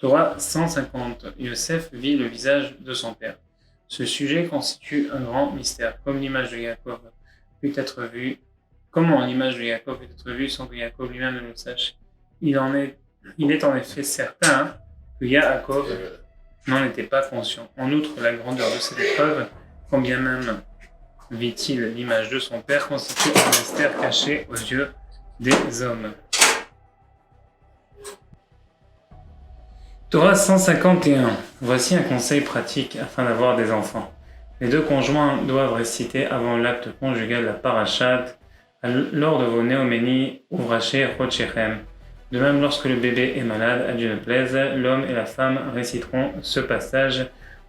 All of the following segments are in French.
Torah 150. Yosef vit le visage de son père. Ce sujet constitue un grand mystère. Comme l'image de Yaakov peut être vue, comment l'image de Yaakov peut être vue sans que Yaakov lui-même ne le sache? Il est en effet certain que Yaakov n'en était pas conscient. En outre, la grandeur de cette épreuve, combien même vit-il l'image de son père, constitue un mystère caché aux yeux des hommes. Torah 151. Voici un conseil pratique afin d'avoir des enfants. Les deux conjoints doivent réciter avant l'acte conjugal la parashat lors de vos néoménies ouvraché Rochechem. De même, lorsque le bébé est malade, à Dieu ne plaise, l'homme et la femme réciteront ce passage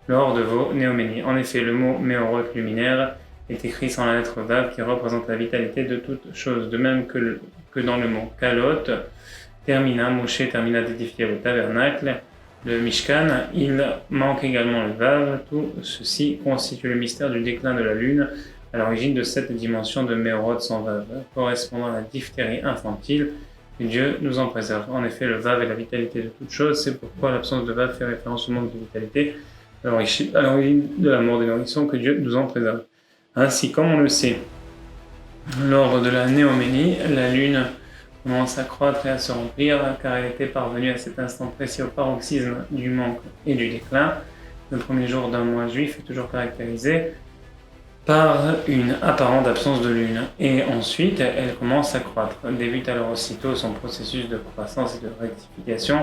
lors de vos néoménies. En effet, le mot méorot luminaire est écrit sans la lettre vav qui représente la vitalité de toute chose. De même que dans le mot kalot, termina, Moshe termina d'édifier le tabernacle, le Mishkan, il manque également le vav. Tout ceci constitue le mystère du déclin de la lune à l'origine de cette dimension de méorot sans vav, correspondant à la diphtérie infantile. Que Dieu nous en préserve. En effet, le vav est la vitalité de toute chose, c'est pourquoi l'absence de vav fait référence au manque de vitalité, à l'origine de la mort des nourrissons, que Dieu nous en préserve. Ainsi, comme on le sait, lors de la néoménie, la lune commence à croître et à se remplir, car elle était parvenue à cet instant précis au paroxysme du manque et du déclin. Le premier jour d'un mois juif est toujours caractérisé par une apparente absence de lune, et ensuite elle commence à croître. Débute alors aussitôt son processus de croissance et de rectification.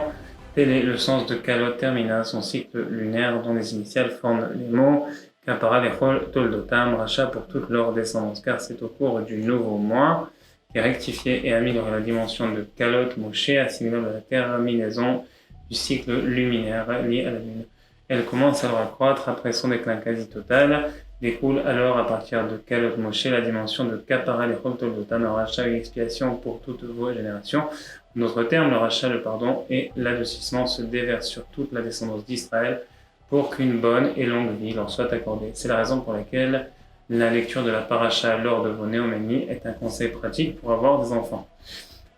Tel est le sens de Kalot Termina, son cycle lunaire dont les initiales forment les mots Kapara Lechol Toldotam, rachat pour toute leur descendance, car c'est au cours du nouveau mois qui est rectifié et amélioré la dimension de Kalot Moshe, assimilable à la terminaison du cycle luminaire lié à la lune. Elle commence alors à croître après son déclin quasi total. Découle alors à partir de Kalot Moshe la dimension de Kapara Lechol Toldotam, un rachat et expiation pour toutes vos générations. En d'autres termes, le rachat, le pardon et l'adoucissement se déversent sur toute la descendance d'Israël pour qu'une bonne et longue vie leur soit accordée. C'est la raison pour laquelle la lecture de la paracha lors de vos néoménies est un conseil pratique pour avoir des enfants.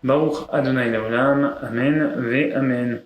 Baruch Adonai Leolam, Amen ve Amen.